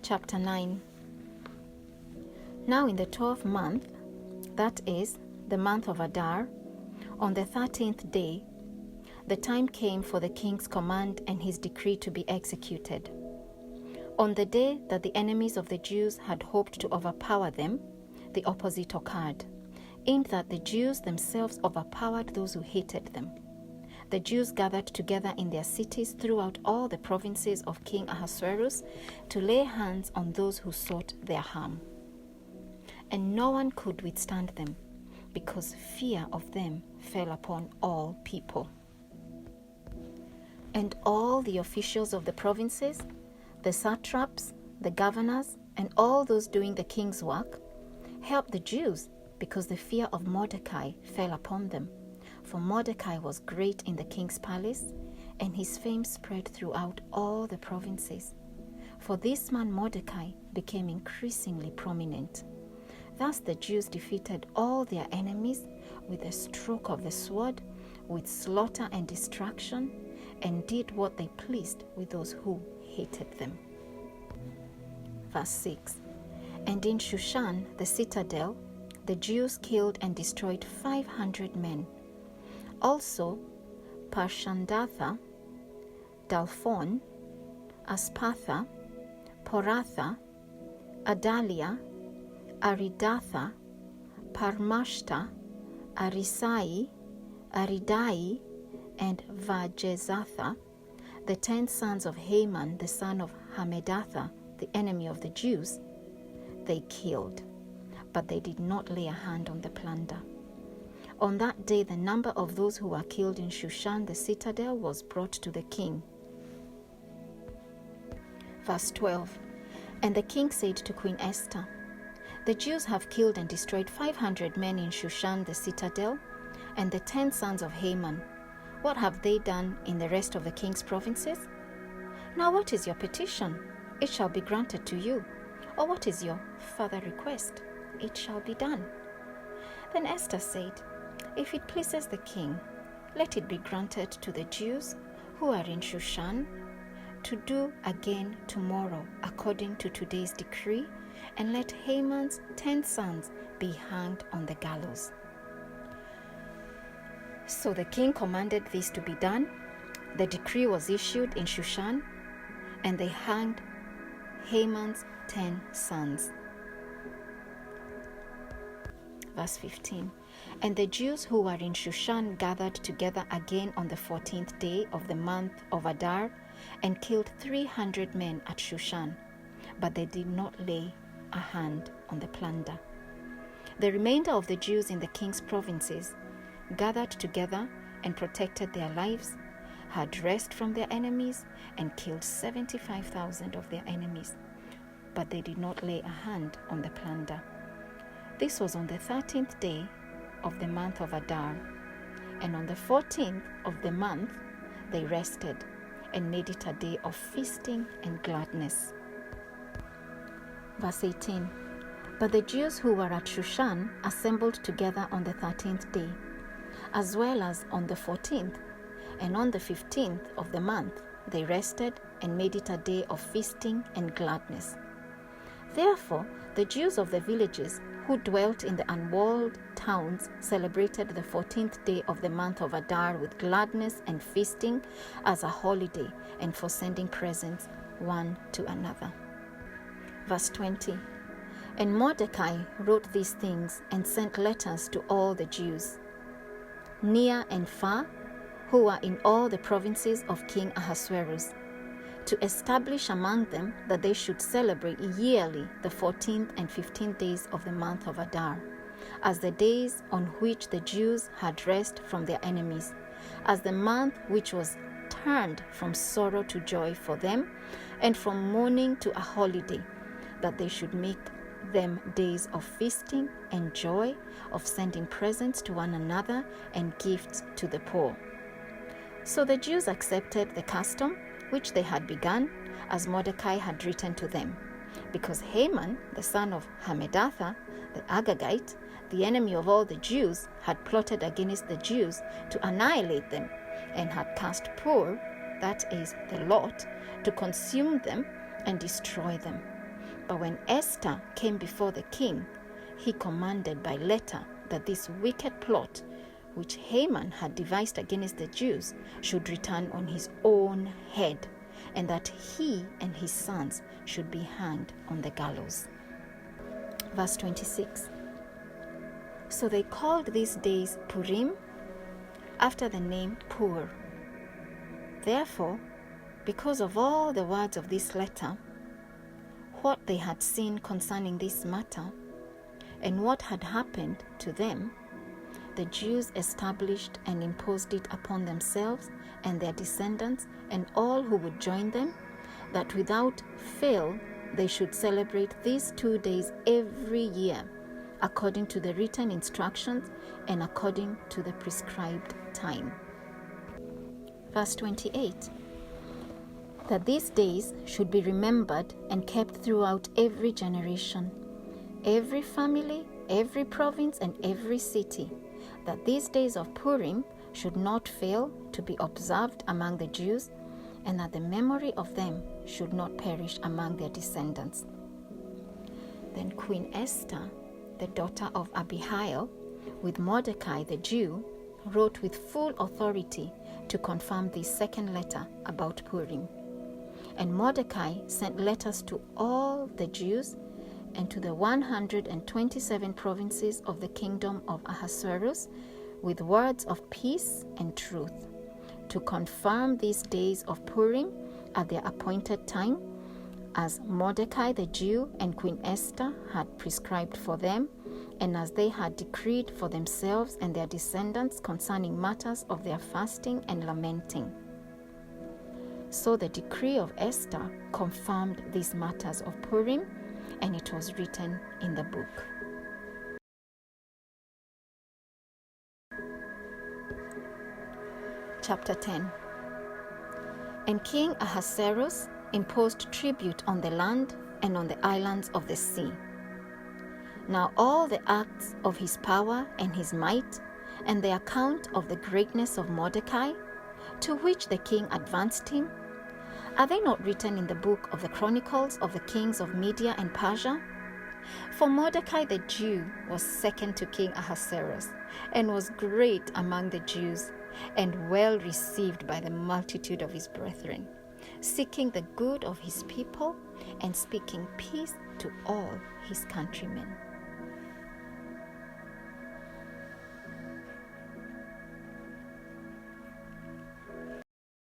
Chapter 9. Now in the 12th month, that is, the month of Adar, on the 13th day, the time came for the king's command and his decree to be executed. On the day that the enemies of the Jews had hoped to overpower them, the opposite occurred, in that the Jews themselves overpowered those who hated them. The Jews gathered together in their cities throughout all the provinces of King Ahasuerus to lay hands on those who sought their harm. And no one could withstand them, because fear of them fell upon all people. And all the officials of the provinces, the satraps, the governors, and all those doing the king's work, helped the Jews because the fear of Mordecai fell upon them. For Mordecai was great in the king's palace, and his fame spread throughout all the provinces. For this man Mordecai became increasingly prominent. Thus the Jews defeated all their enemies with a stroke of the sword, with slaughter and destruction, and did what they pleased with those who hated them. Verse 6. And in Shushan, the citadel, the Jews killed and destroyed 500 men. Also, Parshandatha, Dalphon, Aspatha, Poratha, Adalia, Aridatha, Parmashta, Arisai, Aridai, and Vajezatha, the 10 sons of Haman, the son of Hammedatha, the enemy of the Jews, they killed, but they did not lay a hand on the plunder. On that day, the number of those who were killed in Shushan the citadel was brought to the king. Verse 12. And the king said to Queen Esther, the Jews have killed and destroyed 500 men in Shushan the citadel, and the 10 sons of Haman. What have they done in the rest of the king's provinces? Now what is your petition? It shall be granted to you. Or what is your further request? It shall be done. Then Esther said, if it pleases the king, let it be granted to the Jews who are in Shushan to do again tomorrow according to today's decree, and let Haman's 10 sons be hanged on the gallows. So the king commanded this to be done. The decree was issued in Shushan, and they hanged Haman's 10 sons. Verse 15. And the Jews who were in Shushan gathered together again on the 14th day of the month of Adar, and killed 300 men at Shushan, but they did not lay a hand on the plunder. The remainder of the Jews in the king's provinces gathered together and protected their lives, had rest from their enemies, and killed 75,000 of their enemies, but they did not lay a hand on the plunder. This was on the 13th day of the month of Adar, and on the 14th of the month they rested and made it a day of feasting and gladness. Verse 18. But the Jews who were at Shushan assembled together on the 13th day, as well as on the 14th, and on the 15th of the month they rested and made it a day of feasting and gladness. Therefore the Jews of the villages who dwelt in the unwalled towns celebrated the 14th day of the month of Adar with gladness and feasting as a holiday, and for sending presents one to another. Verse 20. And Mordecai wrote these things and sent letters to all the Jews, near and far, who were in all the provinces of King Ahasuerus, to establish among them that they should celebrate yearly the 14th and 15th days of the month of Adar, as the days on which the Jews had rest from their enemies, as the month which was turned from sorrow to joy for them, and from mourning to a holiday, that they should make them days of feasting and joy, of sending presents to one another and gifts to the poor. So the Jews accepted the custom which they had begun, as Mordecai had written to them, because Haman, the son of Hammedatha, the Agagite, the enemy of all the Jews, had plotted against the Jews to annihilate them, and had cast Pur, that is, the lot, to consume them and destroy them. But when Esther came before the king, he commanded by letter that this wicked plot, which Haman had devised against the Jews, should return on his own head, and that he and his sons should be hanged on the gallows. Verse 26. So they called these days Purim, after the name Pur. Therefore, because of all the words of this letter, what they had seen concerning this matter, and what had happened to them, the Jews established and imposed it upon themselves and their descendants and all who would join them, that without fail they should celebrate these 2 days every year, according to the written instructions and according to the prescribed time. Verse 28. That these days should be remembered and kept throughout every generation, every family, every province, and every city, that these days of Purim should not fail to be observed among the Jews, and that the memory of them should not perish among their descendants. Then Queen Esther, the daughter of Abihail, with Mordecai the Jew, wrote with full authority to confirm this second letter about Purim. And Mordecai sent letters to all the Jews and to the 127 provinces of the kingdom of Ahasuerus with words of peace and truth, to confirm these days of Purim at their appointed time, as Mordecai the Jew and Queen Esther had prescribed for them, and as they had decreed for themselves and their descendants concerning matters of their fasting and lamenting. So the decree of Esther confirmed these matters of Purim, and it was written in the book. Chapter 10. And King Ahasuerus imposed tribute on the land and on the islands of the sea. Now all the acts of his power and his might, and the account of the greatness of Mordecai, to which the king advanced him, are they not written in the book of the chronicles of the kings of Media and Persia? For Mordecai the Jew was second to King Ahasuerus, and was great among the Jews, and well received by the multitude of his brethren, seeking the good of his people, and speaking peace to all his countrymen.